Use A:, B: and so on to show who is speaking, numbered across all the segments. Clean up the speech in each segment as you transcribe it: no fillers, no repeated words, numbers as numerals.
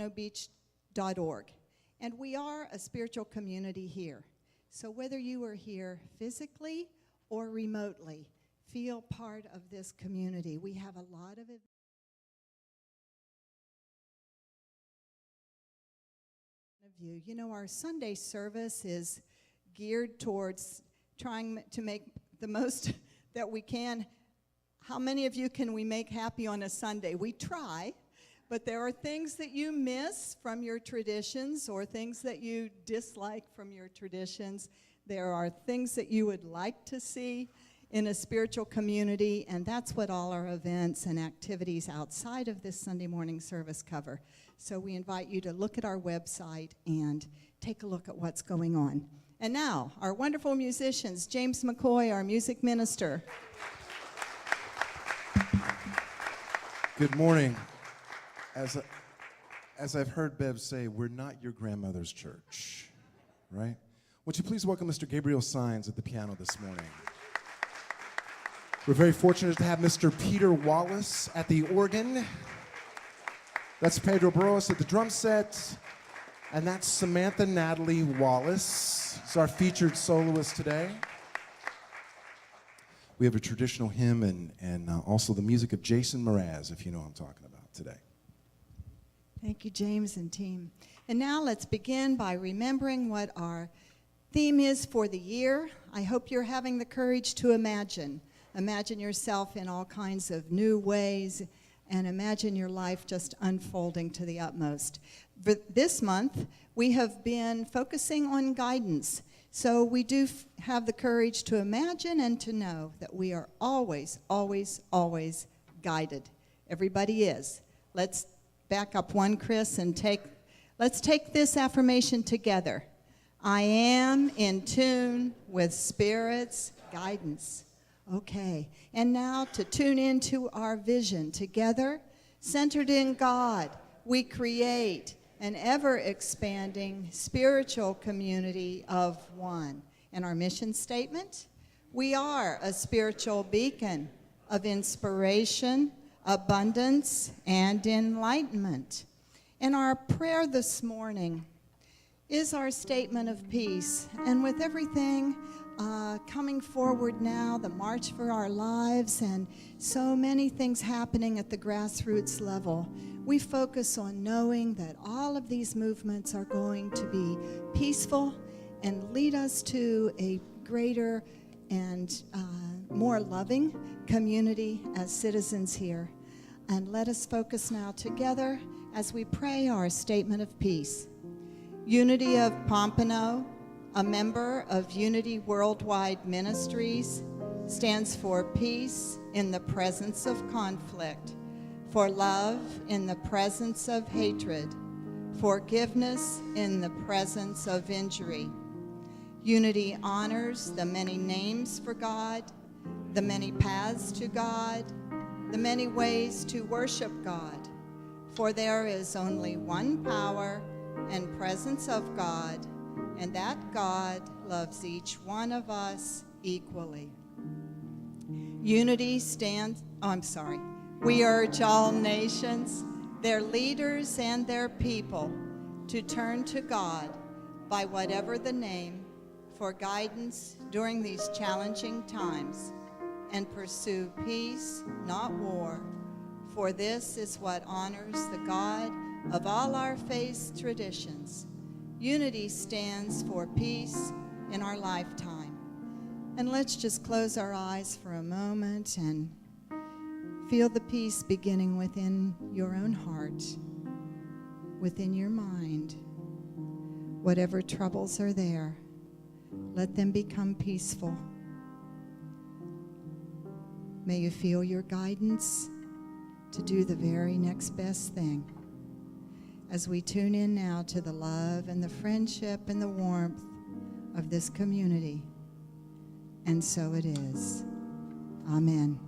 A: beach.org. And we are a spiritual community here. So whether you are here physically or remotely, feel part of this community. We have a lot of events. You know, our Sunday service is geared towards trying to make the most that we can. How many of you can we make happy on a Sunday? We try, but there are things that you miss from your traditions or things that you dislike from your traditions. There are things that you would like to see in a spiritual community, and that's what all our events and activities outside of this Sunday morning service cover. So we invite you to look at our website and take a look at what's going on. And now, our wonderful musicians, James McCoy, our music minister.
B: Good morning. As I've heard Bev say, we're not your grandmother's church, right? Would you please welcome Mr. Gabriel Sines at the piano this morning? We're very fortunate to have Mr. Peter Wallace at the organ. That's Pedro Barros at the drum set. And that's Samantha Natalie Wallace. It's our featured soloist today. We have a traditional hymn and also the music of Jason Mraz, if you know what I'm talking about today.
A: Thank you, James and team. And now let's begin by remembering what our theme is for the year. I hope you're having the courage to imagine. Imagine yourself in all kinds of new ways, and imagine your life just unfolding to the utmost. For this month, we have been focusing on guidance. So we do have the courage to imagine and to know that we are always, always, always guided. Everybody is. Let's back up one, Chris, and let's take this affirmation together. I am in tune with Spirit's guidance. Okay, and now to tune into our vision. Together, centered in God, we create an ever-expanding spiritual community of one. And our mission statement, we are a spiritual beacon of inspiration, abundance, and enlightenment. And our prayer this morning is our statement of peace. And with everything coming forward now, the March for Our Lives, and so many things happening at the grassroots level, we focus on knowing that all of these movements are going to be peaceful and lead us to a greater and more loving community as citizens here. And let us focus now together as we pray our statement of peace. Unity of Pompano, a member of Unity Worldwide Ministries, stands for peace in the presence of conflict, for love in the presence of hatred, forgiveness in the presence of injury. Unity honors the many names for God, the many paths to God, the many ways to worship God, for there is only one power and presence of God, and that God loves each one of us equally. Unity stands, we urge all nations, their leaders and their people to turn to God by whatever the name for guidance during these challenging times and pursue peace, not war, for this is what honors the God of all our faith traditions. Unity stands for peace in our lifetime. And let's just close our eyes for a moment and feel the peace beginning within your own heart, within your mind. Whatever troubles are there, let them become peaceful. May you feel your guidance to do the very next best thing. As we tune in now to the love and the friendship and the warmth of this community. And so it is. Amen.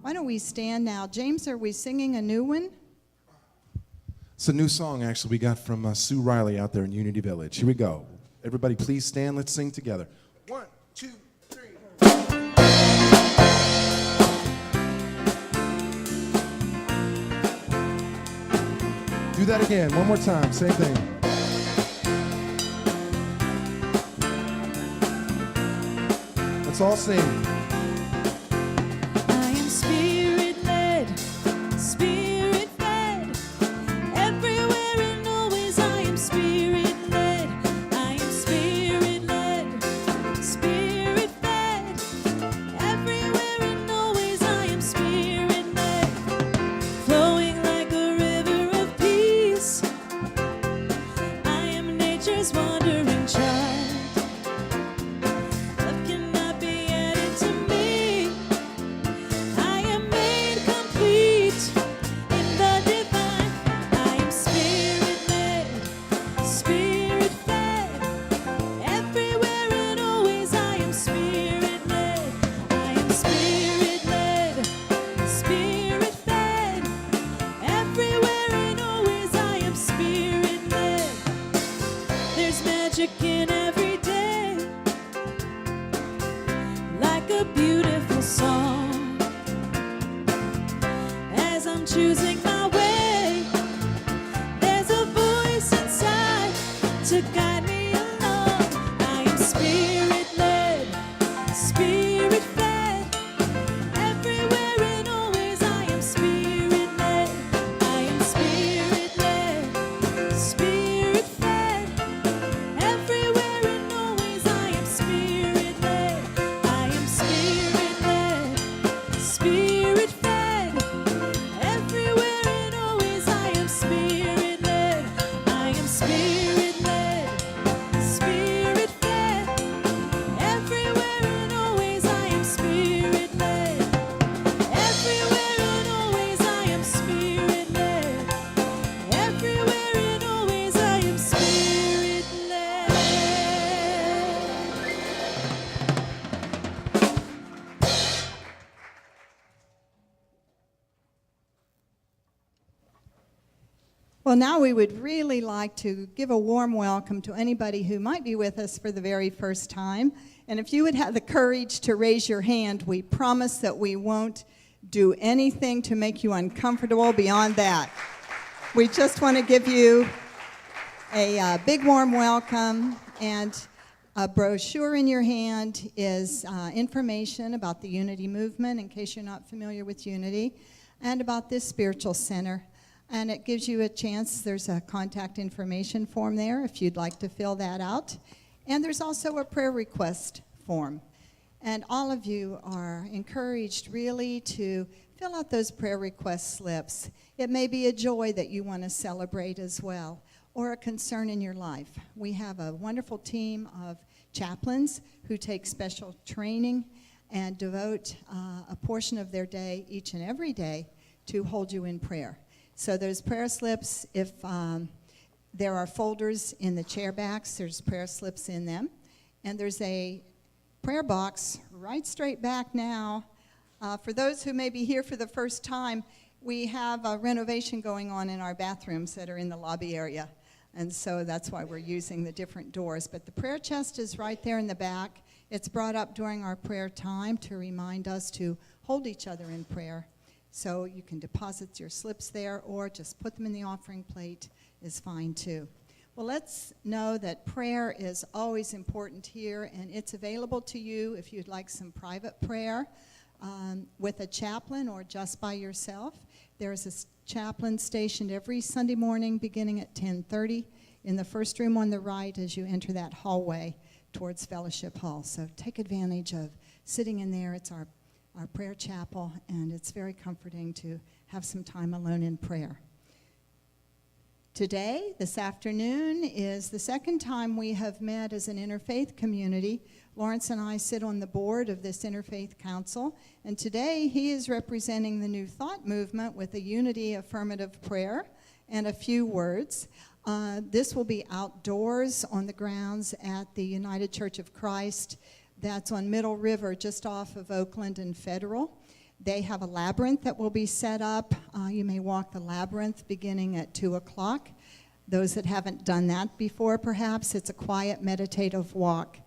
A: Why don't we stand now? James, are we singing a new one?
B: It's a new song, actually, we got from Sue Riley out there in Unity Village. Here we go. Everybody please stand. Let's sing together. 1, 2, 3. Do that again, one more time, same thing. Let's all sing.
C: I am spirit-led, spirit-fed. Everywhere and always I am spirit-led. I am spirit-led, spirit-fed. Everywhere and always I am spirit-led. Flowing like a river of peace. I am nature's wandering child. Love cannot be added to me. I am made complete in the divine. I am spirit-led, spirit-fed. Everywhere and always I am spirit-led. I am spirit-led, spirit-fed. Everywhere and always I am spirit-led. There's magic in every day, like a beautiful song. As I'm choosing my way, there's a voice inside to guide me along. I am spirit-led, spirit-fed. Everywhere and always I am spirit-led. I am spirit-led, spirit-fed. Everywhere and always I am spirit-led. I am spirit-led, spirit-fed. Everywhere and always I am spirit-led. I am spirit-led, spirit-fed. Everywhere and always I am spirit-led. Everywhere and always I am spirit-led. Everywhere and always I am spirit-led.
A: Well, now we would really like to give a warm welcome to anybody who might be with us for the very first time. And if you would have the courage to raise your hand, we promise that we won't do anything to make you uncomfortable beyond that. We just want to give you a big warm welcome, and a brochure in your hand is information about the Unity movement, in case you're not familiar with Unity, and about this spiritual center. And it gives you a chance. There's a contact information form there if you'd like to fill that out. And there's also a prayer request form. And all of you are encouraged really to fill out those prayer request slips. It may be a joy that you want to celebrate as well, or a concern in your life. We have a wonderful team of chaplains who take special training and devote a portion of their day each and every day to hold you in prayer. So there's prayer slips. If there are folders in the chair backs, there's prayer slips in them. And there's a prayer box right straight back now. For those who may be here for the first time, we have a renovation going on in our bathrooms that are in the lobby area. And so that's why we're using the different doors. But the prayer chest is right there in the back. It's brought up during our prayer time to remind us to hold each other in prayer. So you can deposit your slips there, or just put them in the offering plate is fine too. Well, let's know that prayer is always important here, and it's available to you if you'd like some private prayer with a chaplain or just by yourself. There's a chaplain stationed every Sunday morning beginning at 10:30 in the first room on the right as you enter that hallway towards Fellowship Hall. So take advantage of sitting in there. It's our prayer chapel, and it's very comforting to have some time alone in prayer. Today, this afternoon, is the second time we have met as an interfaith community. Lawrence and I sit on the board of this Interfaith Council, and today he is representing the New Thought movement with a Unity affirmative prayer and a few words. This will be outdoors on the grounds at the United Church of Christ. That's on Middle River, just off of Oakland and Federal. They have a labyrinth that will be set up. You may walk the labyrinth beginning at 2 o'clock. Those that haven't done that before, perhaps, it's a quiet meditative walk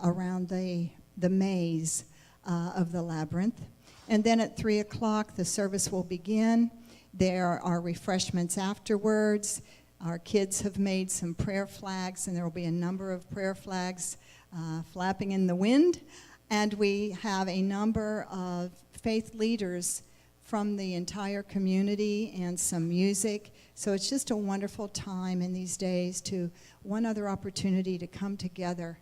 A: around the maze of the labyrinth. And then at 3 o'clock, the service will begin. There are refreshments afterwards. Our kids have made some prayer flags, and there will be a number of prayer flags flapping in the wind. And we have a number of faith leaders from the entire community and some music. So it's just a wonderful time in these days to one other opportunity to come together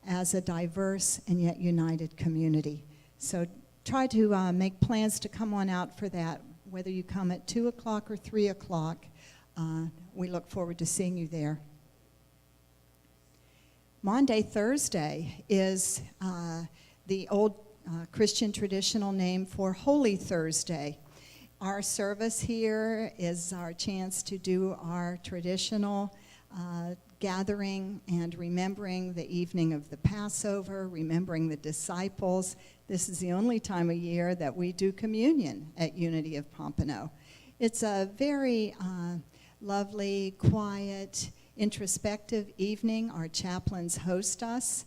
A: as a diverse and yet united community. So try to make plans to come on out for that, whether you come at 2 o'clock or 3 o'clock. We look forward to seeing you there. Maundy Thursday is the old Christian traditional name for Holy Thursday. Our service here is our chance to do our traditional gathering and remembering the evening of the Passover, remembering the disciples. This is the only time of year that we do communion at Unity of Pompano. It's a very lovely, quiet, introspective evening. Our chaplains host us.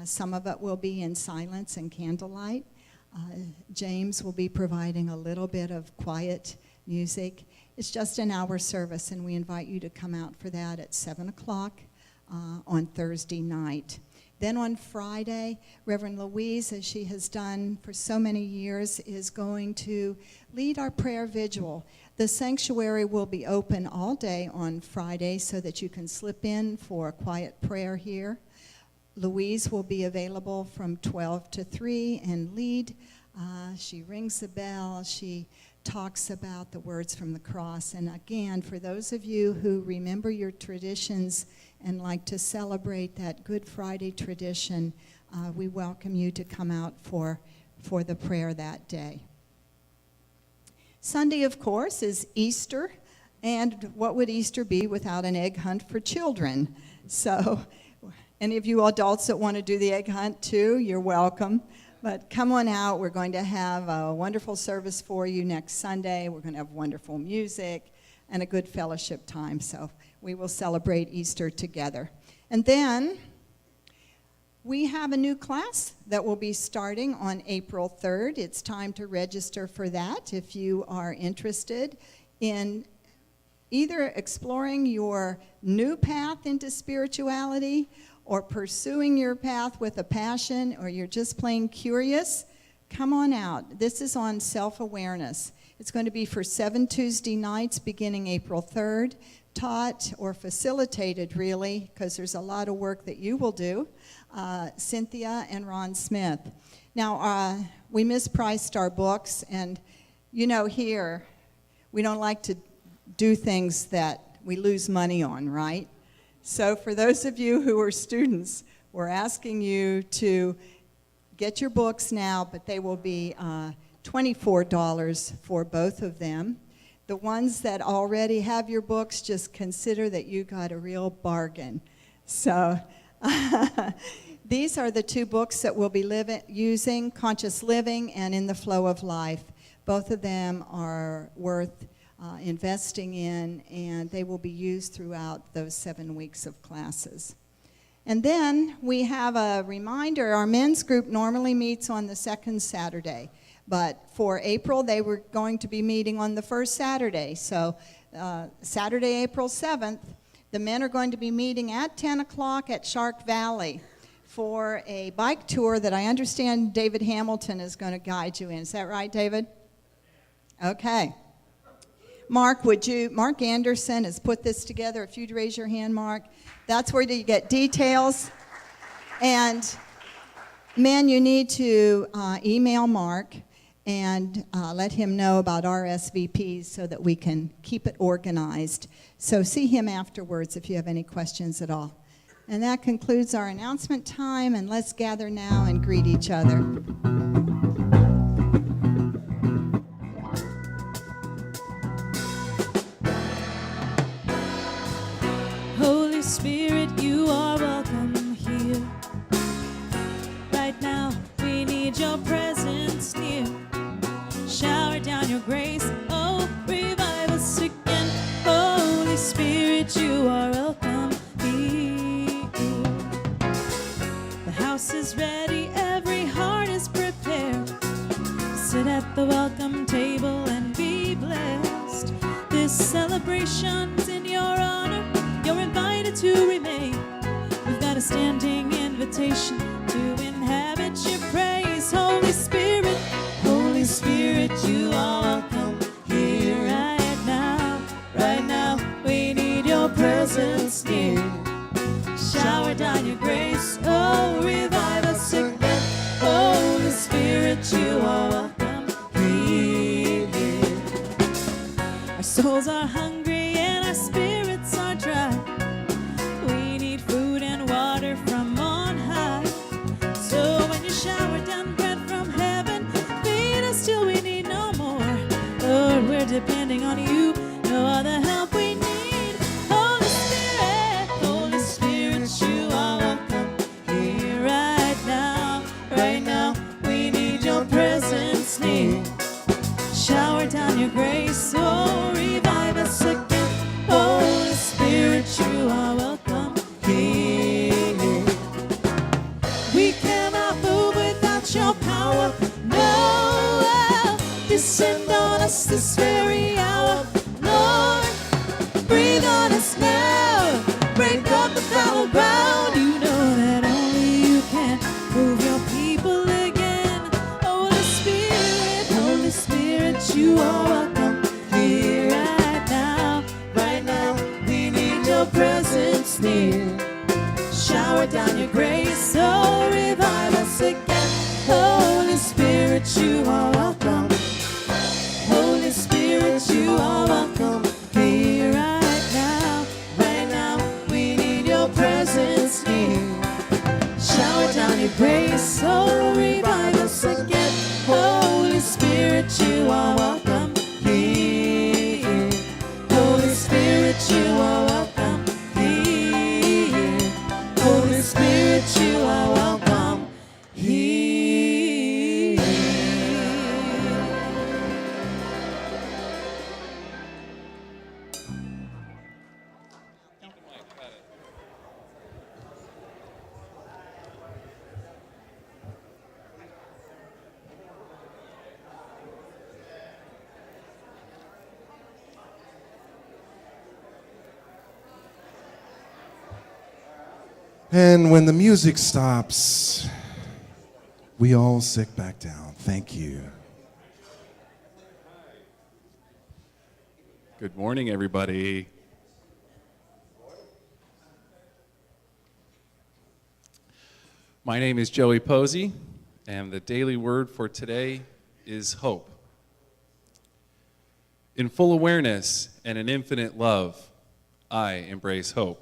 A: Some of it will be in silence and candlelight. James will be providing a little bit of quiet music. It's just an hour service, and we invite you to come out for that at 7 o'clock on Thursday night. Then on Friday, Reverend Louise, as she has done for so many years, is going to lead our prayer vigil. The sanctuary will be open all day on Friday so that you can slip in for a quiet prayer here. Louise will be available from 12 to 3 and lead. She rings the bell. She talks about the words from the cross. And again, for those of you who remember your traditions and like to celebrate that Good Friday tradition, we welcome you to come out for the prayer that day. Sunday, of course, is Easter. And what would Easter be without an egg hunt for children? So any of you adults that want to do the egg hunt too, you're welcome. But come on out. We're going to have a wonderful service for you next Sunday. We're going to have wonderful music and a good fellowship time. So we will celebrate Easter together. And then we have a new class that will be starting on April 3rd. It's time to register for that if you are interested in either exploring your new path into spirituality or pursuing your path with a passion, or you're just plain curious. Come on out. This is on self-awareness. It's going to be for 7 Tuesday nights beginning April 3rd, taught or facilitated, really, because there's a lot of work that you will do, Cynthia and Ron Smith. Now, we mispriced our books, and you know here, we don't like to do things that we lose money on, right? So for those of you who are students, we're asking you to get your books now, but they will be $24 for both of them. The ones that already have your books, just consider that you got a real bargain. So these are the two books that we'll be using, Conscious Living and In the Flow of Life. Both of them are worth investing in, and they will be used throughout those 7 weeks of classes. And then we have a reminder. Our men's group normally meets on the second Saturday, but for April they were going to be meeting on the first Saturday. So Saturday, April 7th, the men are going to be meeting at 10 o'clock at Shark Valley for a bike tour that I understand David Hamilton is going to guide you in. Is that right, David? Okay. Mark Anderson has put this together. If you'd raise your hand, Mark. That's where you get details. And, men, you need to email Mark and let him know about RSVPs so that we can keep it organized. So see him afterwards if you have any questions at all. And that concludes our announcement time, and let's gather now and greet each other.
C: Holy Spirit, you are welcome here. Right now, we need your presence near. Shower down your grace, oh, revive us again. Holy Spirit, you are welcome here. The house is ready, every heart is prepared. Sit at the welcome table and be blessed. invitation to inhabit your praise. Holy Spirit, you are welcome here right now. Right now, we need your presence near. Shower down your grace, oh, revive us again. Holy Spirit, you are welcome here. Our souls are hungry and our spirits are dry. We need food and water from on high. So when you shower down bread from heaven, feed us till we need no more. Lord, we're depending on you, no other help we need. Holy Spirit, you are welcome here right now. Right now, we need your presence near. Shower down your grace, oh, revive us again. Holy Spirit, you are welcome here. We cannot move without your power, no. Descend on us this very hour, Lord. Breathe on us now, break up the fallow ground. You know that only you can move your people again. Holy Spirit, you are welcome here right now. Right now, we need your presence near. Shower down your grace, oh, revive us again. Holy Spirit, you are welcome. Holy Spirit, you are welcome here right now. Right now, we need your presence near. Shower down your grace, oh, revive us again. Holy Spirit, you are welcome here. Holy Spirit, you are welcome here. Holy Spirit, you are welcome here.
B: And when the music stops, we all sit back down. Thank you.
D: Good morning, everybody. My name is Joey Posey, and the daily word for today is hope. In full awareness and an infinite love, I embrace hope.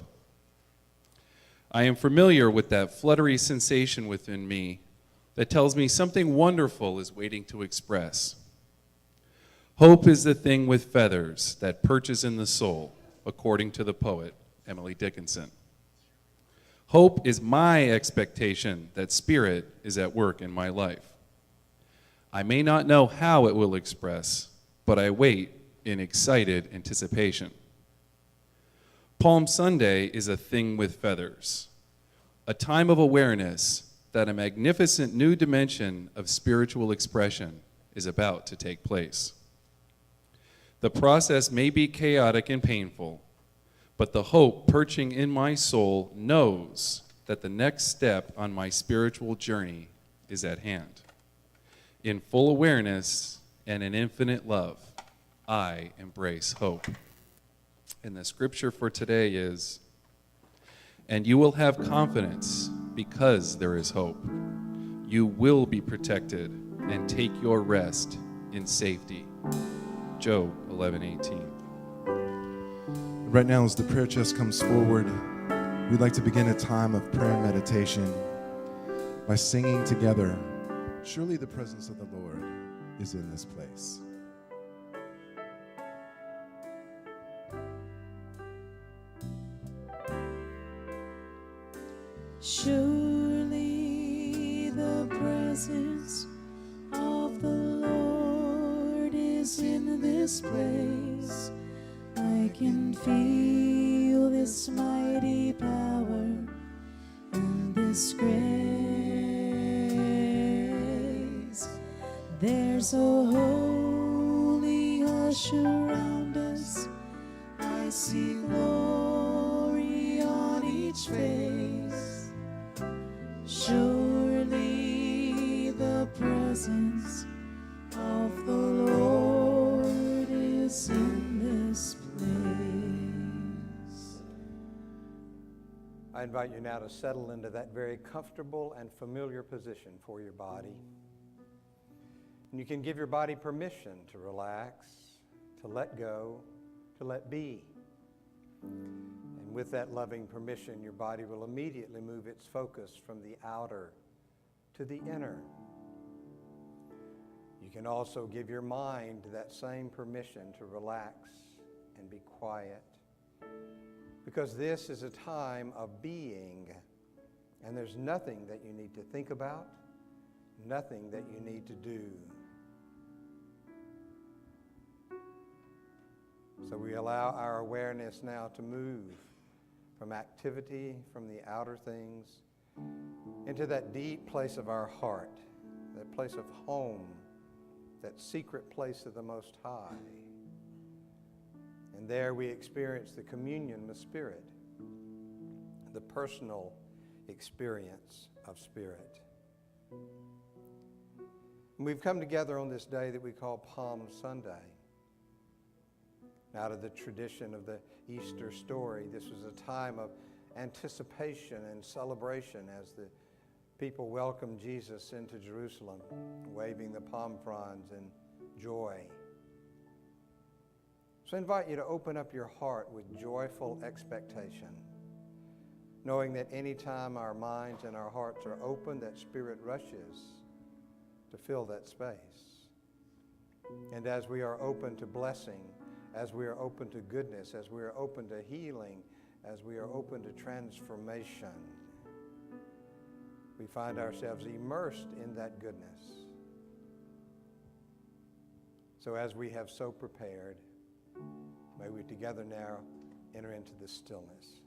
D: I am familiar with that fluttery sensation within me that tells me something wonderful is waiting to express. Hope is the thing with feathers that perches in the soul, according to the poet Emily Dickinson. Hope is my expectation that Spirit is at work in my life. I may not know how it will express, but I wait in excited anticipation. Palm Sunday is a thing with feathers, a time of awareness that a magnificent new dimension of spiritual expression is about to take place. The process may be chaotic and painful, but the hope perching in my soul knows that the next step on my spiritual journey is at hand. In full awareness and in infinite love, I embrace hope. And the scripture for today is, "And you will have confidence because there is hope. You will be protected and take your rest in safety." Job 11:18.
B: Right now, as the prayer chest comes forward, we'd like to begin a time of prayer and meditation by singing together, "Surely the presence of the Lord is in this place."
C: Surely the presence of the Lord is in this place. I can feel this mighty power and this grace. There's a holy hush around us. I see glory on each face.
E: I invite you now to settle into that very comfortable and familiar position for your body. And you can give your body permission to relax, to let go, to let be. And with that loving permission, your body will immediately move its focus from the outer to the inner. You can also give your mind that same permission to relax and be quiet, because this is a time of being, and there's nothing that you need to think about, nothing that you need to do. So we allow our awareness now to move from activity, from the outer things, into that deep place of our heart, that place of home, that secret place of the Most High. And there we experience the communion with Spirit, the personal experience of Spirit. And we've come together on this day that we call Palm Sunday. Out of the tradition of the Easter story, this was a time of anticipation and celebration as the people welcomed Jesus into Jerusalem, waving the palm fronds in joy. So I invite you to open up your heart with joyful expectation, knowing that anytime our minds and our hearts are open, that Spirit rushes to fill that space. And as we are open to blessing, as we are open to goodness, as we are open to healing, as we are open to transformation, we find ourselves immersed in that goodness. So as we have so prepared, may we together now enter into the stillness.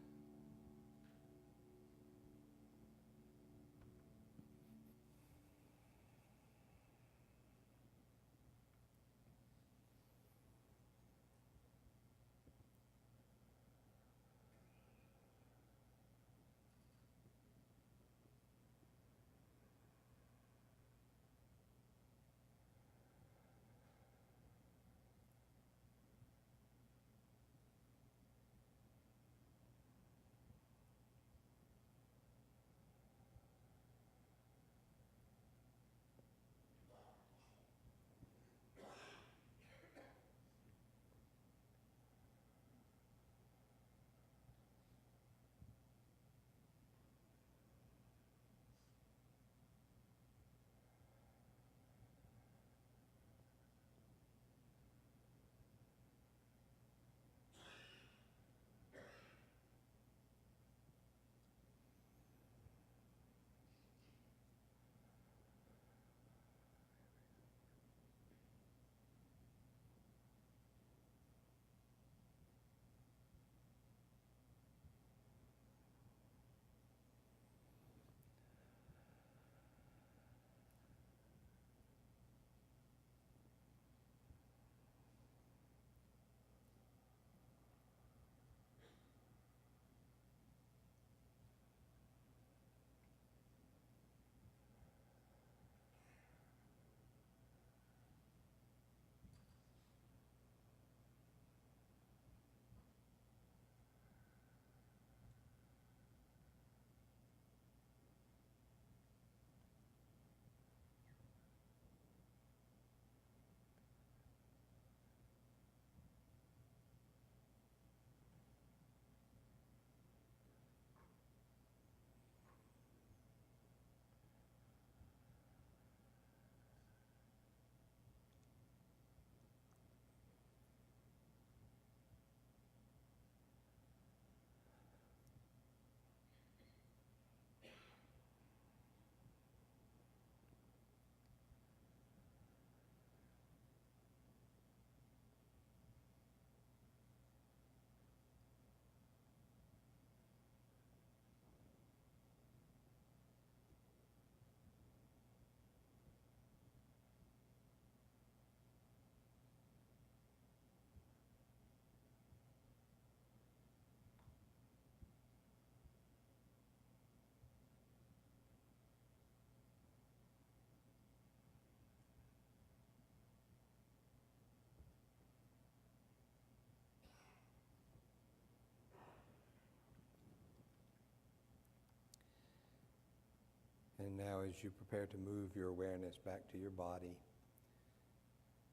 E: as you prepare to move your awareness back to your body,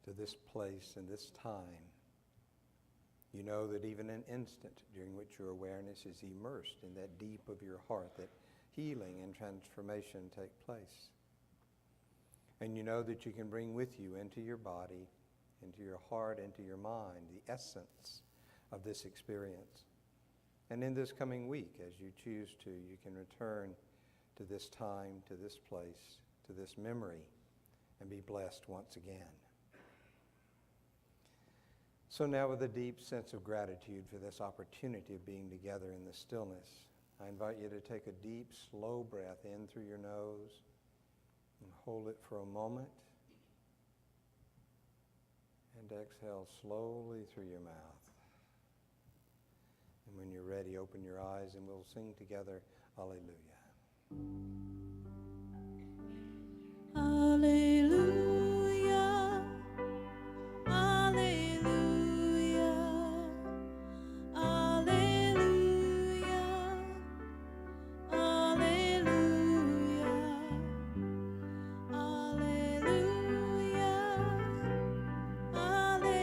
E: to this place and this time, you know that even an instant during which your awareness is immersed in that deep of your heart, that healing and transformation take place. And you know that you can bring with you into your body, into your heart, into your mind, the essence of this experience. And in this coming week, as you choose to, you can return to this time, to this place, to this memory, and be blessed once again. So now, with a deep sense of gratitude for this opportunity of being together in the stillness, I invite you to take a deep, slow breath in through your nose and hold it for a moment, and exhale slowly through your mouth. And when you're ready, open your eyes and we'll sing together, Alleluia.
C: Alleluia, alleluia, alleluia, alleluia, alleluia, alleluia,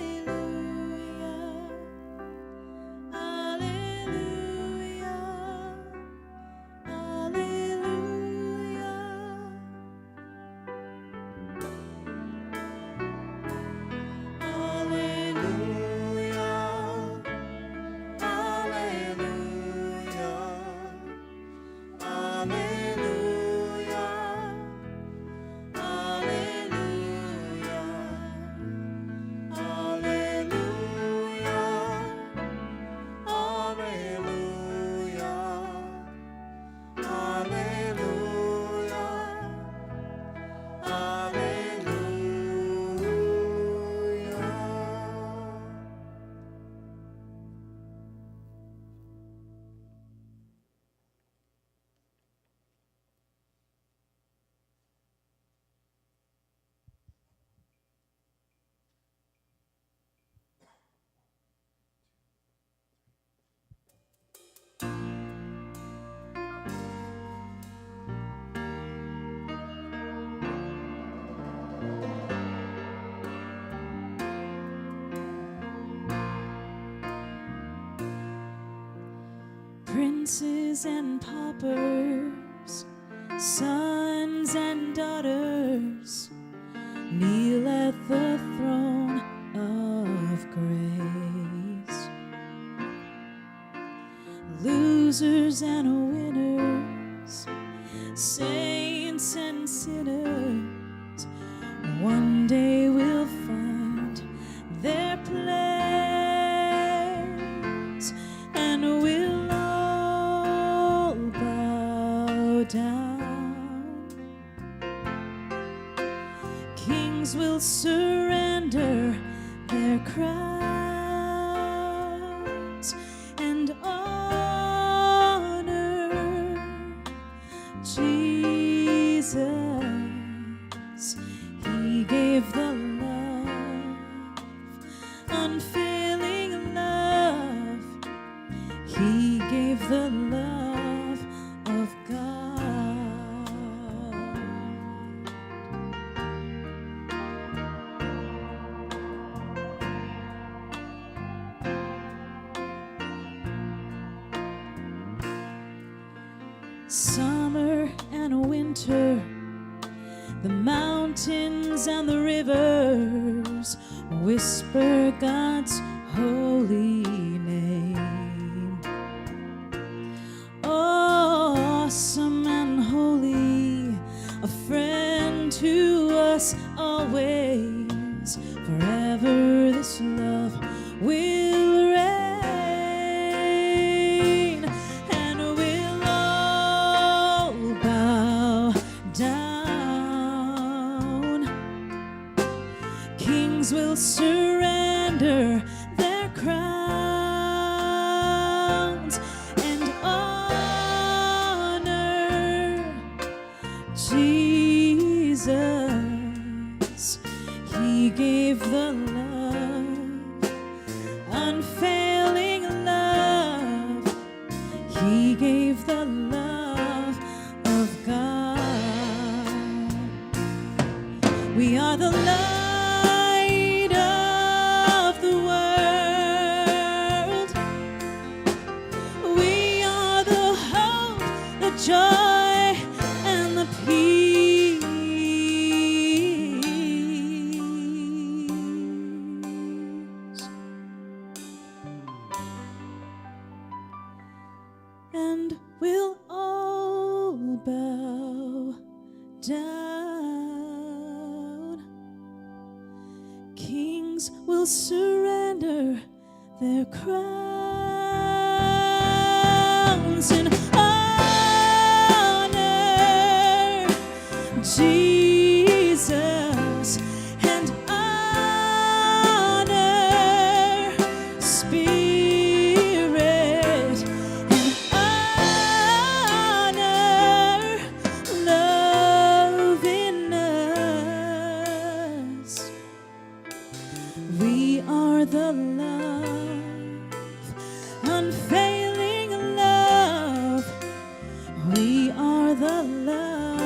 C: Princes and paupers, sons and daughters, kneel at the throne of grace. Losers and winners, saints and sinners, one day will find their place, and we'll all bow down. Kings will surrender their crowns and honor Jesus. He gave the love, unfailing love. He gave the love of God. Summer and winter, the mountains and the rivers whisper God's holy name. Awesome and holy, a friend to us always. Forever this love will reign, and we'll all bow down. Kings will surrender their crowns and honor Jesus. He gave the love, unfailing love. He gave the love of God. We are the light of the world. We are the hope, the joy, and the peace. And we'll all bow down. Kings will surrender their crowns in honor, Jesus, and honor, Spirit, and honor, love in us. We are the love, unfailing love. We are the love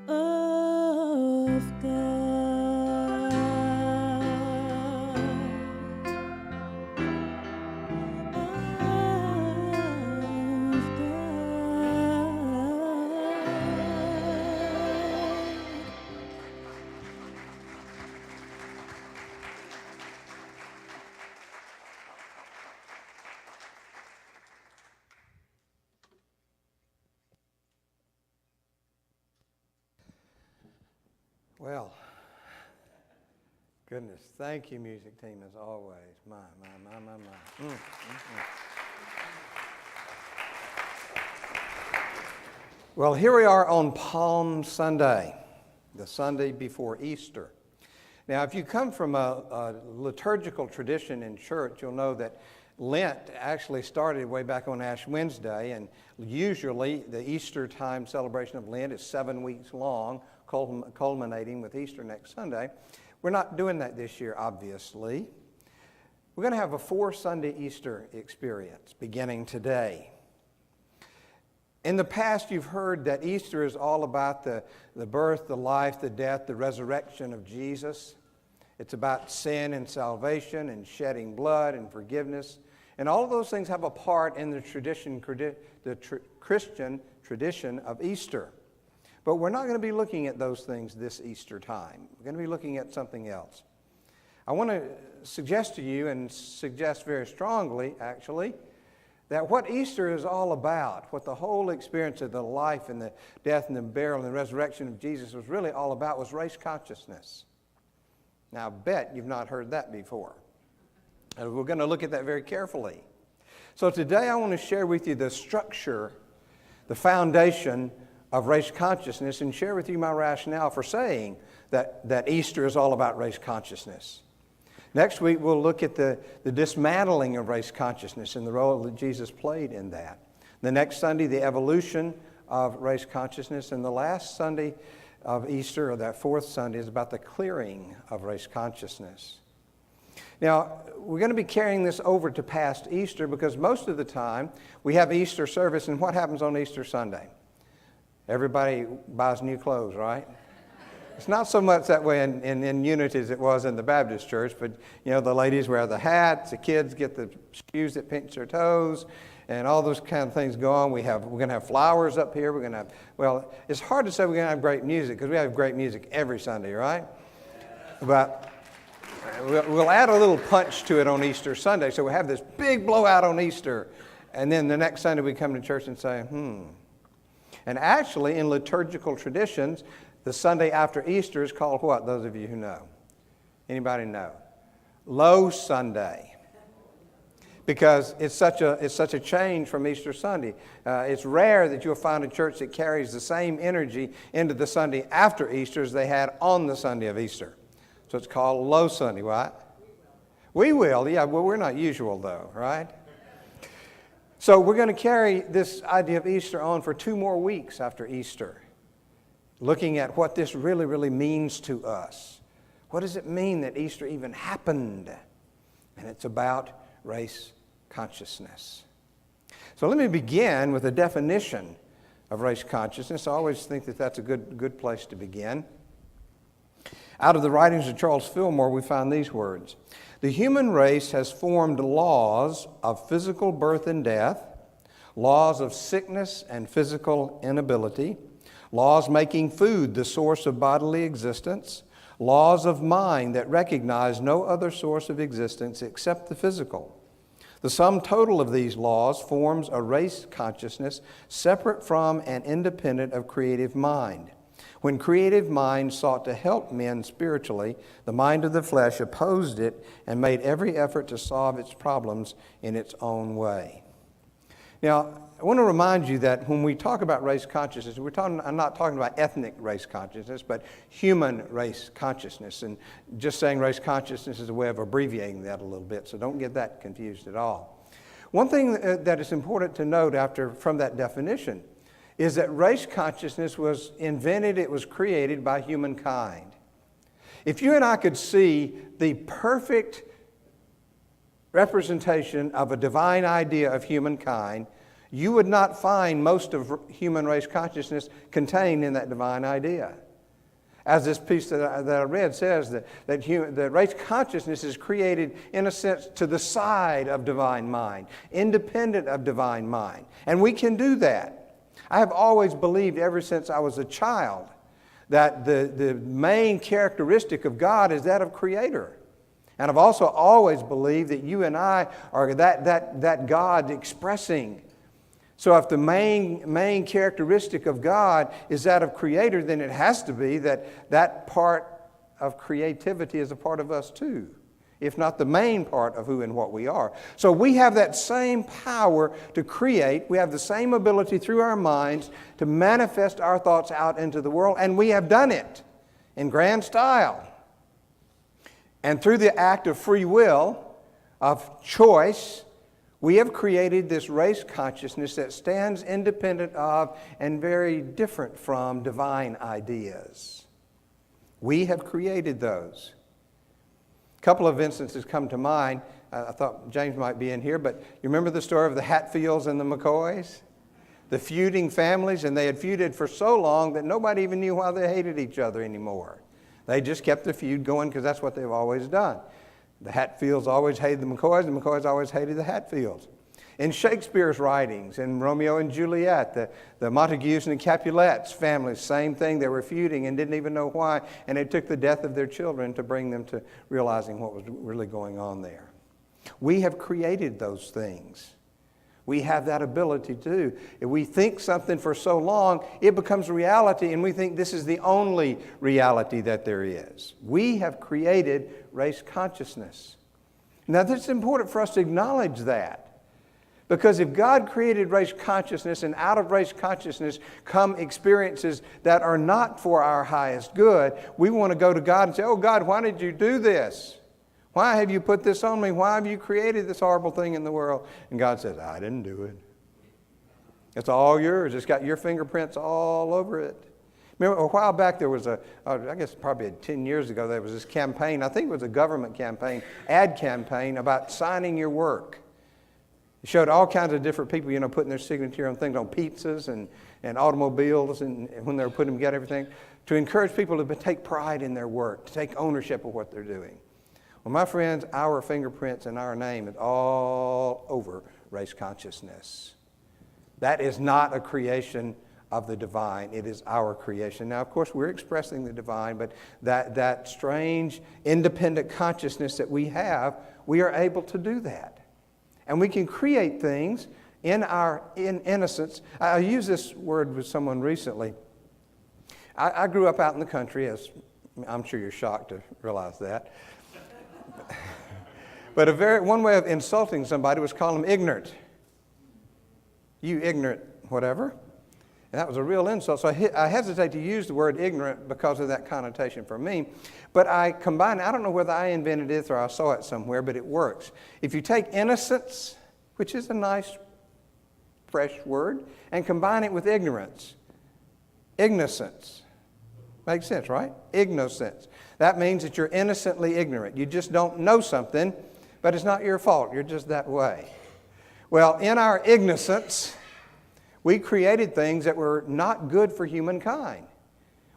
C: of God. Of God.
E: Well, goodness, thank you, music team, as always. My. Well, here we are on Palm Sunday, the Sunday before Easter. Now, if you come from a liturgical tradition in church, you'll know that Lent actually started way back on Ash Wednesday, and usually the Easter time celebration of Lent is 7 weeks long, culminating with Easter next Sunday. We're not doing that this year, obviously. We're going to have a 4-Sunday Easter experience beginning today. In the past, you've heard that Easter is all about the birth, the life, the death, the resurrection of Jesus. It's about sin and salvation and shedding blood and forgiveness. And all of those things have a part in the Christian tradition of Easter. But we're not going to be looking at those things this Easter time. We're going to be looking at something else. I want to suggest to you, and suggest very strongly, actually, that what Easter is all about, what the whole experience of the life and the death and the burial and the resurrection of Jesus was really all about, was race consciousness. Now, I bet you've not heard that before. And we're going to look at that very carefully. So today I want to share with you the structure, the foundation of race consciousness, and share with you my rationale for saying that Easter is all about race consciousness. Next week, we'll look at the dismantling of race consciousness and the role that Jesus played in that. The next Sunday, the evolution of race consciousness. And the last Sunday of Easter, or that 4th Sunday, is about the clearing of race consciousness. Now, we're going to be carrying this over to past Easter because most of the time we have Easter service, and what happens on Easter Sunday? Everybody buys new clothes, right? It's not so much that way in Unity as it was in the Baptist church, but you know, the ladies wear the hats, the kids get the shoes that pinch their toes, and all those kind of things go on. We're going to have flowers up here. We're going to have, well, it's hard to say we're going to have great music because we have great music every Sunday, right? But we'll add a little punch to it on Easter Sunday. So we have this big blowout on Easter, and then the next Sunday we come to church and say, And actually, in liturgical traditions, the Sunday after Easter is called what? Those of you who know. Anybody know? Low Sunday. Because it's such a change from Easter Sunday. It's rare that you'll find a church that carries the same energy into the Sunday after Easter as they had on the Sunday of Easter. So it's called Low Sunday, right? We will, yeah. Well, we're not usual though, right? So we're going to carry this idea of Easter on for 2 more weeks after Easter, looking at what this really, really means to us. What does it mean that Easter even happened? And it's about race consciousness. So let me begin with a definition of race consciousness. I always think that that's a good place to begin. Out of the writings of Charles Fillmore, we find these words. The human race has formed laws of physical birth and death, laws of sickness and physical inability, laws making food the source of bodily existence, laws of mind that recognize no other source of existence except the physical. The sum total of these laws forms a race consciousness separate from and independent of creative mind. When creative mind sought to help men spiritually, the mind of the flesh opposed it and made every effort to solve its problems in its own way. Now, I want to remind you that when we talk about race consciousness, I'm not talking about ethnic race consciousness, but human race consciousness. And just saying race consciousness is a way of abbreviating that a little bit, so don't get that confused at all. One thing that is important to note from that definition is that race consciousness was invented, it was created by humankind. If you and I could see the perfect representation of a divine idea of humankind, you would not find most of human race consciousness contained in that divine idea. As this piece that I read says, that race consciousness is created, in a sense, to the side of divine mind, independent of divine mind. And we can do that. I have always believed ever since I was a child that the main characteristic of God is that of creator. And I've also always believed that you and I are that God expressing. So if the main characteristic of God is that of creator, then it has to be that part of creativity is a part of us too, if not the main part of who and what we are. So we have that same power to create. We have the same ability through our minds to manifest our thoughts out into the world, and we have done it in grand style. And through the act of free will, of choice, we have created this race consciousness that stands independent of and very different from divine ideas. We have created those. A couple of instances come to mind. I thought James might be in here, but you remember the story of the Hatfields and the McCoys? The feuding families, and they had feuded for so long that nobody even knew why they hated each other anymore. They just kept the feud going because that's what they've always done. The Hatfields always hated the McCoys, and the McCoys always hated the Hatfields. In Shakespeare's writings, in Romeo and Juliet, the Montagues and the Capulets families, same thing. They were feuding and didn't even know why, and it took the death of their children to bring them to realizing what was really going on there. We have created those things. We have that ability to do. If we think something for so long, it becomes reality, and we think this is the only reality that there is. We have created race consciousness. Now, it's important for us to acknowledge that, because if God created race consciousness, and out of race consciousness come experiences that are not for our highest good, we want to go to God and say, oh God, why did you do this? Why have you put this on me? Why have you created this horrible thing in the world? And God says, I didn't do it. It's all yours. It's got your fingerprints all over it. Remember, a while back there was I guess probably 10 years ago, there was this campaign, I think it was a government campaign, ad campaign about signing your work. It showed all kinds of different people, putting their signature on things, on pizzas and automobiles, and when they were putting together everything, to encourage people to take pride in their work, to take ownership of what they're doing. Well, my friends, our fingerprints and our name is all over race consciousness. That is not a creation of the divine. It is our creation. Now, of course, we're expressing the divine, but that strange, independent consciousness that we have, we are able to do that. And we can create things in our innocence. I used this word with someone recently. I grew up out in the country, as I'm sure you're shocked to realize that. But one way of insulting somebody was call them ignorant. You ignorant whatever. And that was a real insult. So I hesitate to use the word ignorant because of that connotation for me. But I combine, I don't know whether I invented it or I saw it somewhere, but it works. If you take innocence, which is a nice, fresh word, and combine it with ignorance, ignoscence. Makes sense, right? Ignoscence. That means that you're innocently ignorant. You just don't know something, but it's not your fault. You're just that way. Well, in our ignoscence, We created things that were not good for humankind.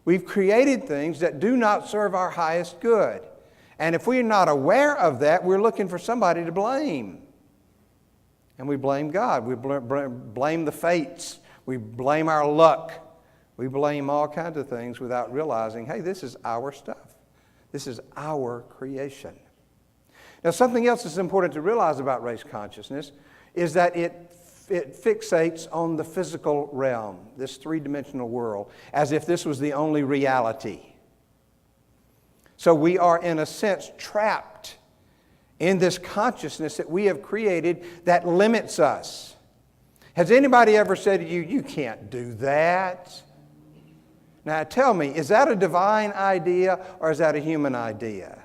E: We've created things that do not serve our highest good. And if we're not aware of that, we're looking for somebody to blame. And we blame God. We blame the fates. We blame our luck. We blame all kinds of things without realizing, hey, this is our stuff. This is our creation. Now, something else that's important to realize about race consciousness is that it fixates on the physical realm, this three-dimensional world, as if this was the only reality. So we are, in a sense, trapped in this consciousness that we have created that limits us. Has anybody ever said to you, you can't do that? Now tell me, is that a divine idea or is that a human idea?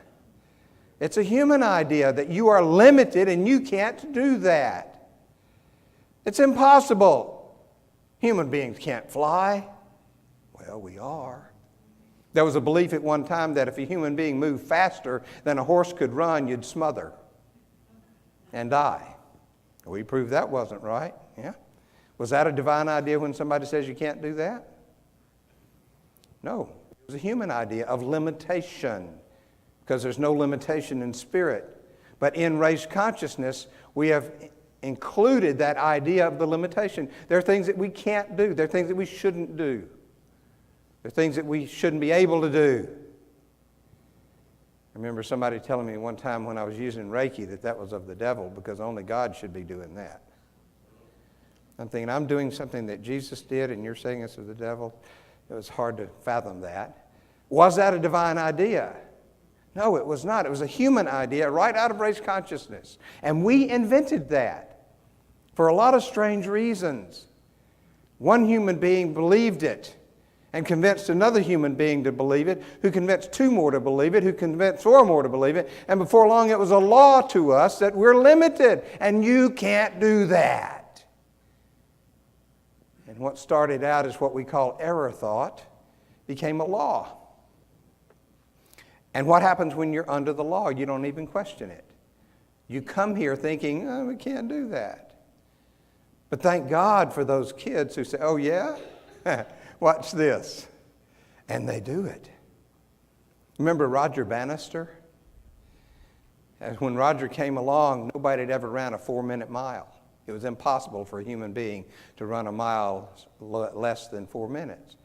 E: It's a human idea that you are limited and you can't do that. It's impossible. Human beings can't fly. Well, we are. There was a belief at one time that if a human being moved faster than a horse could run, you'd smother and die. We proved that wasn't right. Yeah. Was that a divine idea when somebody says you can't do that? No. It was a human idea of limitation, because there's no limitation in spirit. But in race consciousness, we have included that idea of the limitation. There are things that we can't do. There are things that we shouldn't do. There are things that we shouldn't be able to do. I remember somebody telling me one time when I was using Reiki that was of the devil, because only God should be doing that. I'm thinking, I'm doing something that Jesus did and you're saying it's of the devil? It was hard to fathom that. Was that a divine idea? No, it was not. It was a human idea right out of race consciousness. And we invented that for a lot of strange reasons. One human being believed it and convinced another human being to believe it, who convinced two more to believe it, who convinced four more to believe it, and before long it was a law to us that we're limited and you can't do that. And what started out as what we call error thought became a law. And what happens when you're under the law? You don't even question it. You come here thinking, oh, we can't do that. But thank God for those kids who say, oh yeah? Watch this. And they do it. Remember Roger Bannister? And when Roger came along, nobody had ever ran a 4-minute mile. It was impossible for a human being to run a mile less than 4 minutes.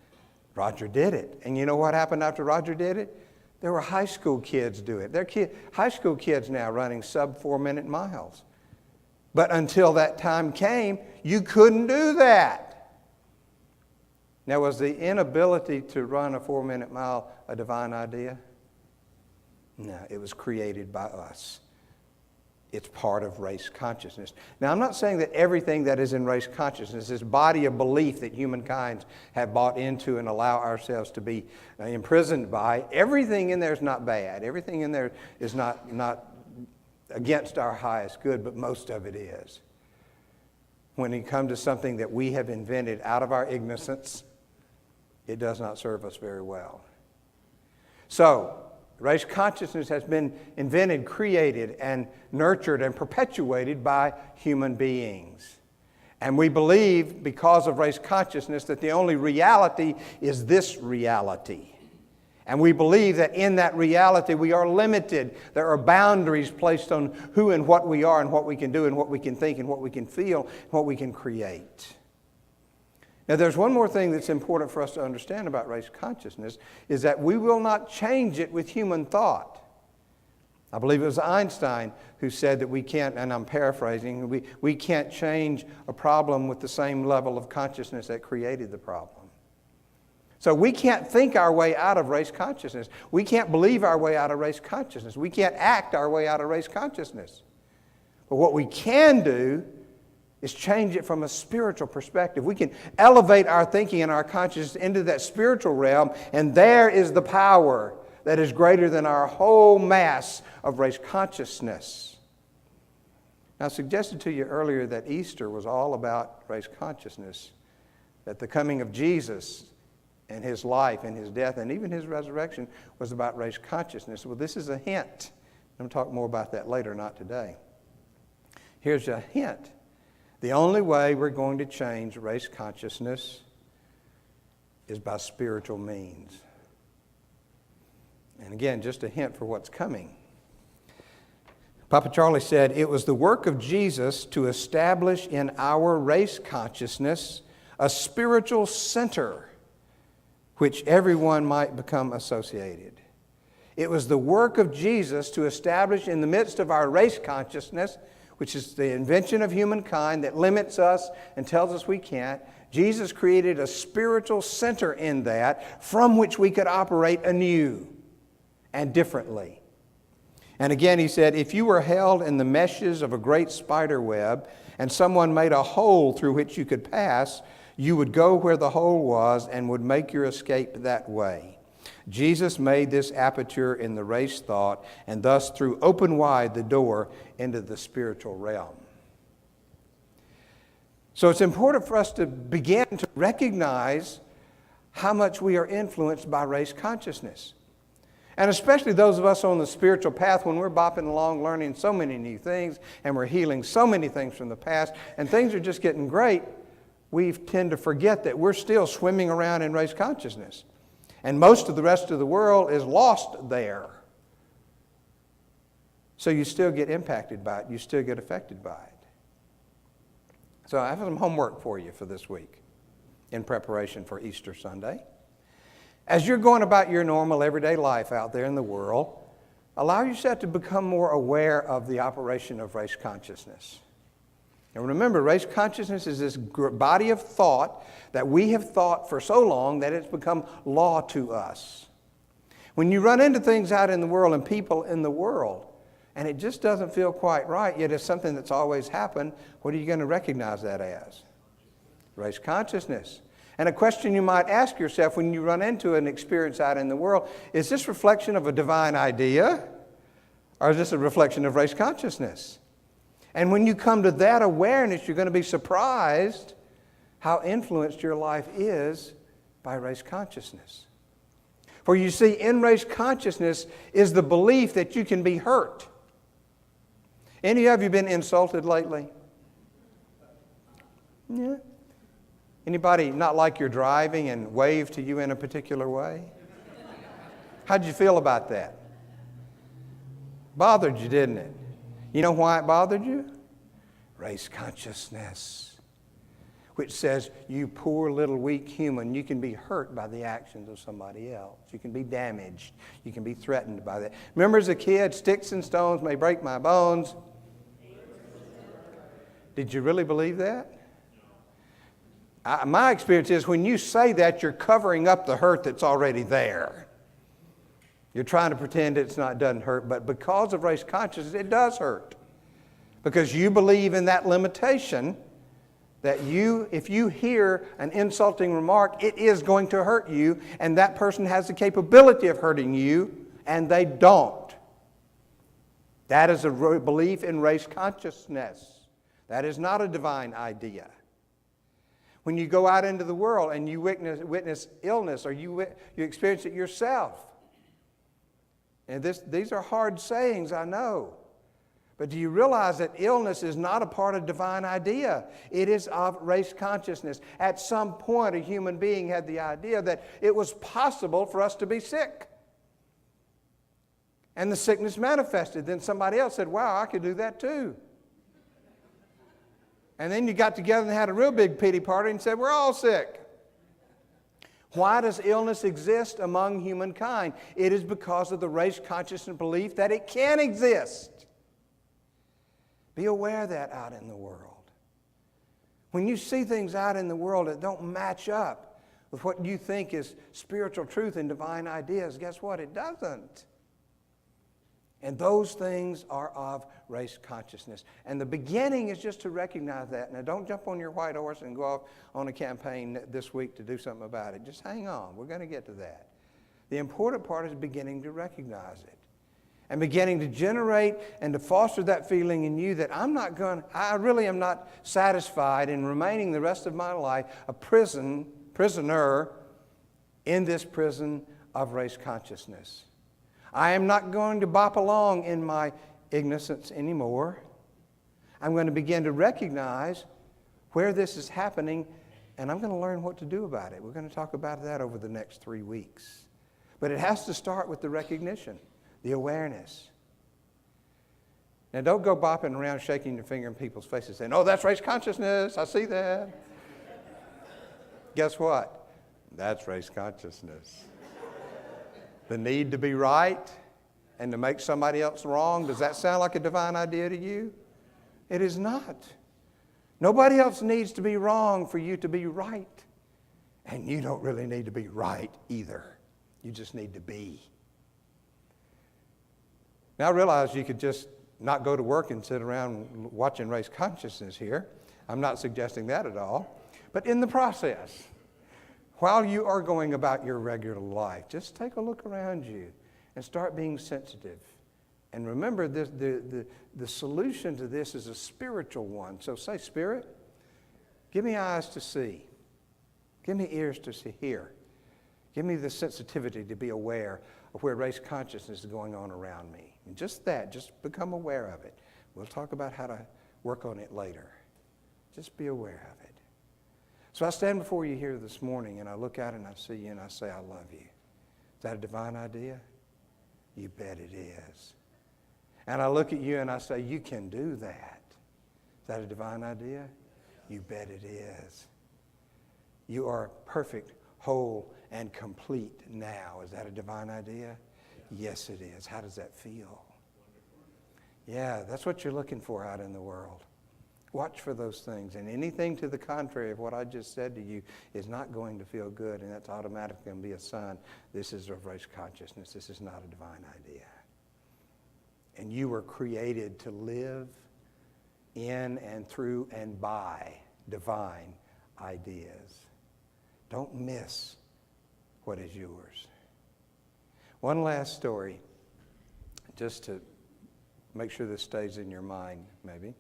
E: Roger did it. And you know what happened after Roger did it? There were high school kids do it. There are high school kids now running sub 4-minute miles. But until that time came, you couldn't do that. Now, was the inability to run a 4-minute mile a divine idea? No, it was created by us. It's part of race consciousness. Now, I'm not saying that everything that is in race consciousness, this body of belief that humankind have bought into and allow ourselves to be imprisoned by, everything in there is not bad. Everything in there is not against our highest good, but most of it is. When it comes to something that we have invented out of our ignorance, it does not serve us very well. So, race consciousness has been invented, created, and nurtured and perpetuated by human beings. And we believe, because of race consciousness, that the only reality is this reality. And we believe that in that reality we are limited. There are boundaries placed on who and what we are and what we can do and what we can think and what we can feel and what we can create. Now, there's one more thing that's important for us to understand about race consciousness, is that we will not change it with human thought. I believe it was Einstein who said that we can't, and I'm paraphrasing, we can't change a problem with the same level of consciousness that created the problem. So we can't think our way out of race consciousness. We can't believe our way out of race consciousness. We can't act our way out of race consciousness. But what we can do is change it from a spiritual perspective. We can elevate our thinking and our consciousness into that spiritual realm, and there is the power that is greater than our whole mass of race consciousness. Now, I suggested to you earlier that Easter was all about race consciousness, that the coming of Jesus and his life and his death and even his resurrection was about race consciousness. Well, this is a hint. I'm going to talk more about that later, not today. Here's a hint The only way we're going to change race consciousness is by spiritual means. And again, just a hint for what's coming. Papa Charlie said, it was the work of Jesus to establish in our race consciousness a spiritual center which everyone might become associated. It was the work of Jesus to establish in the midst of our race consciousness, which is the invention of humankind that limits us and tells us we can't. Jesus created a spiritual center in that from which we could operate anew and differently. And again, he said, if you were held in the meshes of a great spider web and someone made a hole through which you could pass, you would go where the hole was and would make your escape that way. Jesus made this aperture in the race thought and thus threw open wide the door into the spiritual realm. So it's important for us to begin to recognize how much we are influenced by race consciousness. And especially those of us on the spiritual path, when we're bopping along learning so many new things and we're healing so many things from the past and things are just getting great, we tend to forget that we're still swimming around in race consciousness. And most of the rest of the world is lost there. So you still get impacted by it. You still get affected by it. So I have some homework for you for this week in preparation for Easter Sunday. As you're going about your normal everyday life out there in the world, allow yourself to become more aware of the operation of race consciousness. And remember, race consciousness is this body of thought that we have thought for so long that it's become law to us. When you run into things out in the world and people in the world, and it just doesn't feel quite right, yet it's something that's always happened, what are you going to recognize that as? Race consciousness. And a question you might ask yourself when you run into an experience out in the world, is this reflection of a divine idea? Or is this a reflection of race consciousness? And when you come to that awareness, you're going to be surprised how influenced your life is by race consciousness. For you see, in race consciousness is the belief that you can be hurt. Any of you been insulted lately? Yeah. Anybody not like you're driving and wave to you in a particular way? How'd you feel about that? Bothered you, didn't it? You know why it bothered you? Race consciousness, which says, you poor little weak human, you can be hurt by the actions of somebody else. You can be damaged. You can be threatened by that. Remember as a kid, sticks and stones may break my bones. Did you really believe that? My experience is when you say that, you're covering up the hurt that's already there. You're trying to pretend it doesn't hurt, but because of race consciousness, it does hurt. Because you believe in that limitation that if you hear an insulting remark, it is going to hurt you, and that person has the capability of hurting you, and they don't. That is a belief in race consciousness. That is not a divine idea. When you go out into the world and you witness illness or you experience it yourself. And these are hard sayings, I know. But do you realize that illness is not a part of divine idea? It is of race consciousness. At some point, a human being had the idea that it was possible for us to be sick. And the sickness manifested. Then somebody else said, wow, I could do that too. And then you got together and had a real big pity party and said, we're all sick. Why does illness exist among humankind? It is because of the race consciousness belief that it can exist. Be aware of that out in the world. When you see things out in the world that don't match up with what you think is spiritual truth and divine ideas, guess what? It doesn't. And those things are of race consciousness. And the beginning is just to recognize that. Now, don't jump on your white horse and go off on a campaign this week to do something about it. Just hang on. We're going to get to that. The important part is beginning to recognize it. And beginning to generate and to foster that feeling in you that I really am not satisfied in remaining the rest of my life a prisoner in this prison of race consciousness. I am not going to bop along in my ignorance anymore. I'm going to begin to recognize where this is happening, and I'm going to learn what to do about it. We're going to talk about that over the next 3 weeks. But it has to start with the recognition, the awareness. Now, don't go bopping around shaking your finger in people's faces saying, oh, that's race consciousness, I see that. Guess what? That's race consciousness. The need to be right and to make somebody else wrong, does that sound like a divine idea to you? It is not. Nobody else needs to be wrong for you to be right. And you don't really need to be right either. You just need to be. Now I realize you could just not go to work and sit around watching race consciousness here. I'm not suggesting that at all. But in the process, while you are going about your regular life, just take a look around you and start being sensitive. And remember, the solution to this is a spiritual one. So say, Spirit, give me eyes to see. Give me ears to hear. Give me the sensitivity to be aware of where race consciousness is going on around me. And just that, just become aware of it. We'll talk about how to work on it later. Just be aware of it. So I stand before you here this morning and I look out and I see you and I say, I love you. Is that a divine idea? You bet it is. And I look at you and I say, you can do that. Is that a divine idea? You bet it is. You are perfect, whole, and complete now. Is that a divine idea? Yes, it is. How does that feel? Yeah, that's what you're looking for out in the world. Watch for those things. And anything to the contrary of what I just said to you is not going to feel good, and that's automatically going to be a sign this is of race consciousness. This is not a divine idea. And you were created to live in and through and by divine ideas. Don't miss what is yours. One last story, just to make sure this stays in your mind, maybe.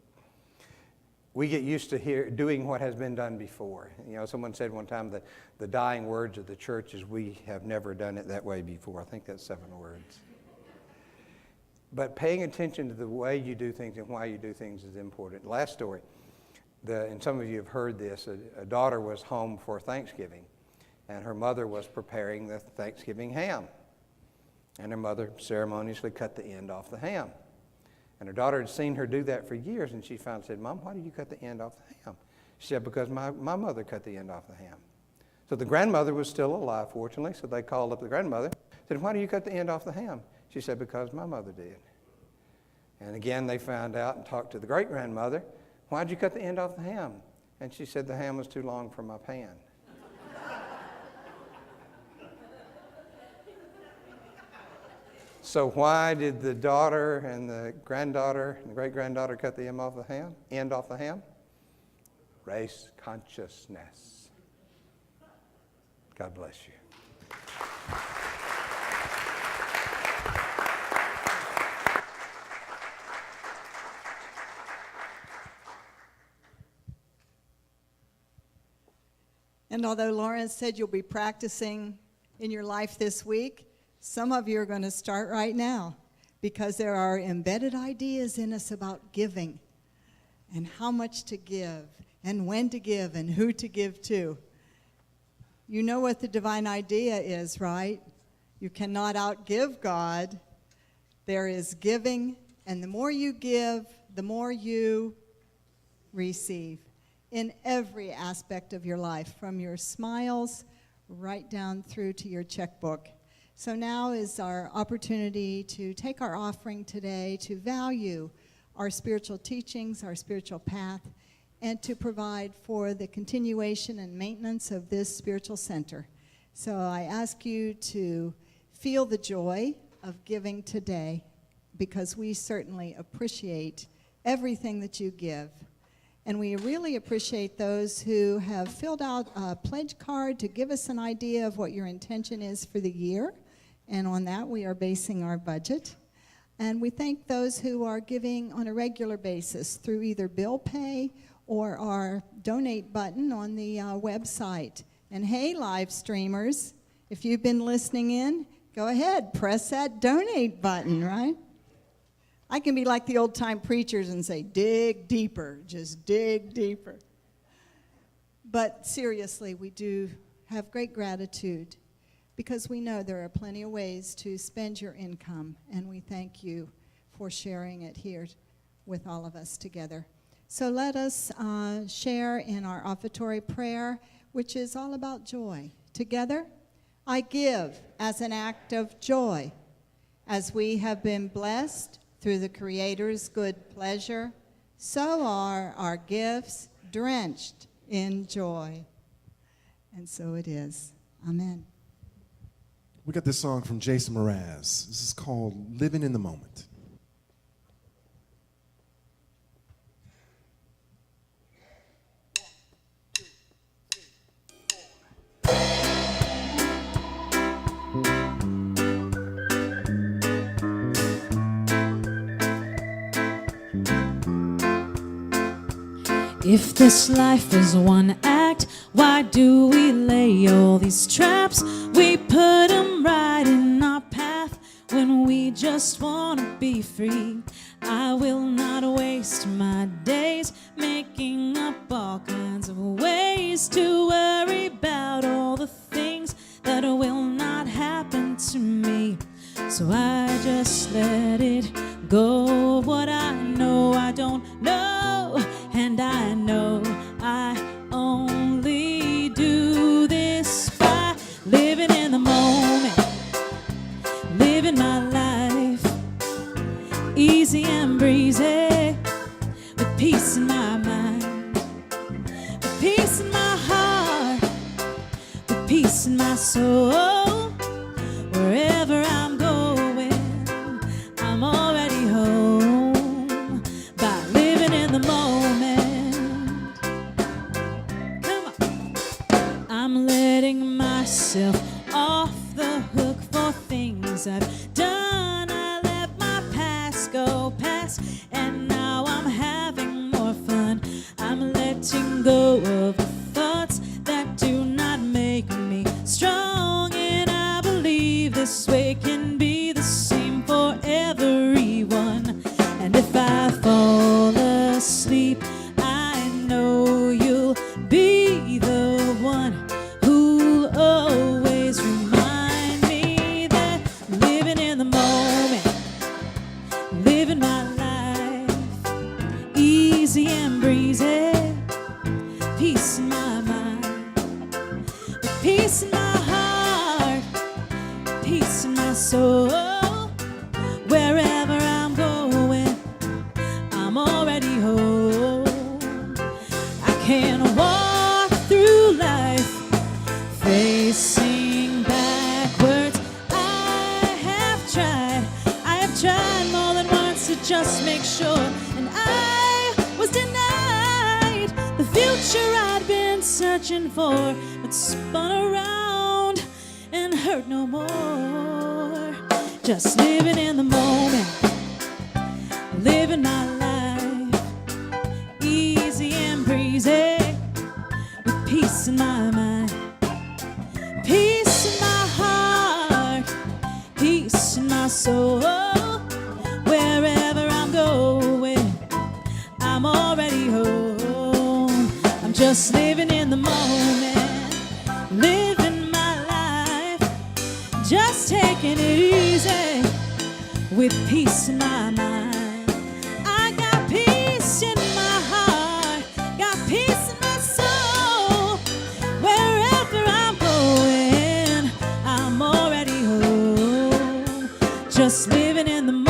E: We get used to doing what has been done before. You know, someone said one time that the dying words of the church is, we have never done it that way before. I think that's 7 words. But paying attention to the way you do things and why you do things is important. Last story, and some of you have heard this, a daughter was home for Thanksgiving, and her mother was preparing the Thanksgiving ham. And her mother ceremoniously cut the end off the ham. And her daughter had seen her do that for years, and she finally said, Mom, why do you cut the end off the ham? She said, because my mother cut the end off the ham. So the grandmother was still alive, fortunately, so they called up the grandmother, said, why do you cut the end off the ham? She said, because my mother did. And again, they found out and talked to the great-grandmother, why did you cut the end off the ham? And she said, the ham was too long for my pan. So why did the daughter and the granddaughter and the great-granddaughter cut the end off the ham? Race consciousness. God bless you.
A: And although Lawrence said you'll be practicing in your life this week, some of you are going to start right now, because there are embedded ideas in us about giving and how much to give and when to give and who to give to. You know what the divine idea is, right? You cannot outgive God. There is giving, and the more you give, the more you receive in every aspect of your life, from your smiles right down through to your checkbook. So now is our opportunity to take our offering today, to value our spiritual teachings, our spiritual path, and to provide for the continuation and maintenance of this spiritual center. So I ask you to feel the joy of giving today, because we certainly appreciate everything that you give. And we really appreciate those who have filled out a pledge card to give us an idea of what your intention is for the year. And on that, we are basing our budget. And we thank those who are giving on a regular basis through either bill pay or our donate button on the website. And hey, live streamers, if you've been listening in, go ahead, press that donate button, right? I can be like the old-time preachers and say, dig deeper, just dig deeper. But seriously, we do have great gratitude because we know there are plenty of ways to spend your income, and we thank you for sharing it here with all of us together. So let us share in our offertory prayer, which is all about joy. Together, I give as an act of joy, as we have been blessed through the Creator's good pleasure, so are our gifts drenched in joy. And so it is. Amen.
B: We got this song from Jason Mraz. This is called Living in the Moment.
C: If this life is one act, why do we lay all these traps? We put them right in our path when we just want to be free. I will not waste my days making up all kinds of ways to worry about all the things that will not happen to me. So I just let it go. What I know I don't know, and I know I only do this by living in the moment, living my life easy and breezy, with peace in my mind, with peace in my heart, with peace in my soul. Wherever I'm going, I'm already home by living in the moment. Come on. I'm letting myself off the hook for things I've done. I let my past go past, and now I'm having more fun. I'm letting go of the thoughts that do not make me strong, and I believe this way can be the same for everyone. And if I fall asleep, I know you'll be the one who'll always remind me that living in the moment, living my life easy and breezy, peace in my mind, peace in my heart, peace in my soul. Wherever I'm going, I'm already home. I can walk through life facing backwards. I have tried more than once to just make sure, and I was denied the future I'd been searching for, but spun around and hurt no more. Just living in the moment, living my life easy and breezy, with peace in my mind, peace in my heart, peace in my soul. Wherever I'm going, I'm already home. I'm just living in the moment, living my life, just taking it easy, with peace in my mind. I got peace in my heart, got peace in my soul. Wherever I'm going, I'm already home. Just living in the moment.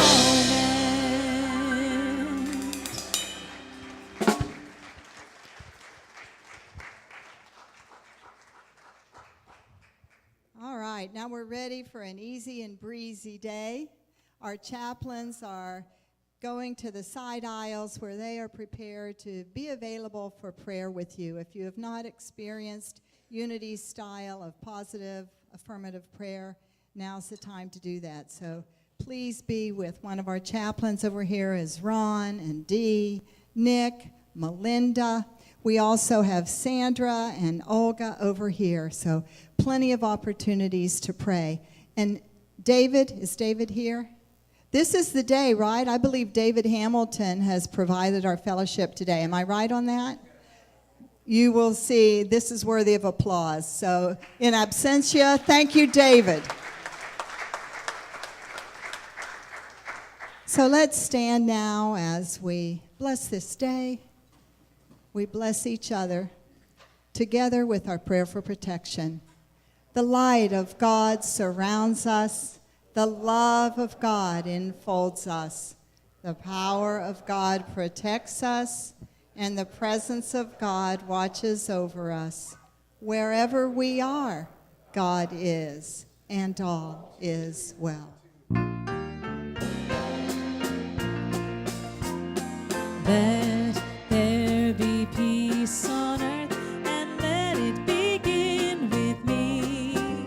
A: All right, now we're ready for an easy and breezy day. Our chaplains are going to the side aisles where they are prepared to be available for prayer with you. If you have not experienced Unity's style of positive, affirmative prayer, now's the time to do that. So please be with one of our chaplains over here is Ron and Dee, Nick, Melinda. We also have Sandra and Olga over here, so plenty of opportunities to pray. And David, is David here? This is the day, right? I believe David Hamilton has provided our fellowship today. Am I right on that? you will see this is worthy of applause. So in absentia, thank you, David. So let's stand now as we bless this day. We bless each other together with our prayer for protection. The light of God surrounds us. The love of God enfolds us. The power of God protects us, and the presence of God watches over us. Wherever we are, God is, and all is well.
C: Let there be peace on earth, and let it begin with me.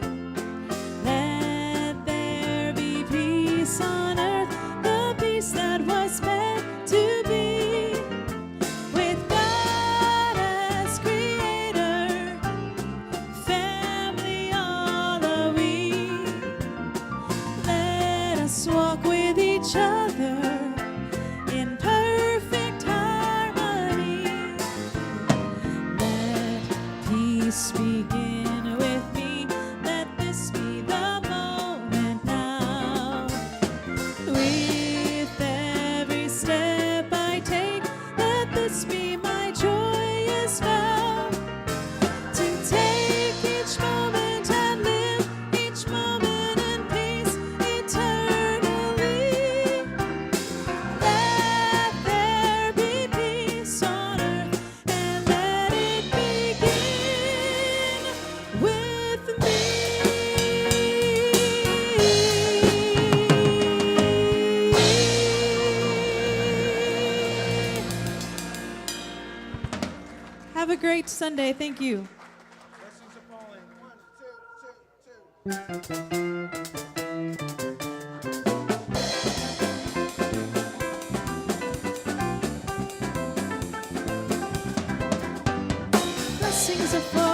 C: Let there be peace on earth, the peace that was meant to be. With God as creator, family all are we. Let us walk with each other in perfect harmony. Let peace begin with me. Let this be the moment now. With every step I take, let this be my joyous vow. To take each moment and live each moment in peace eternally. Let there be peace on earth, and let it begin with me. Have a great Sunday. Thank you. Blessings are falling.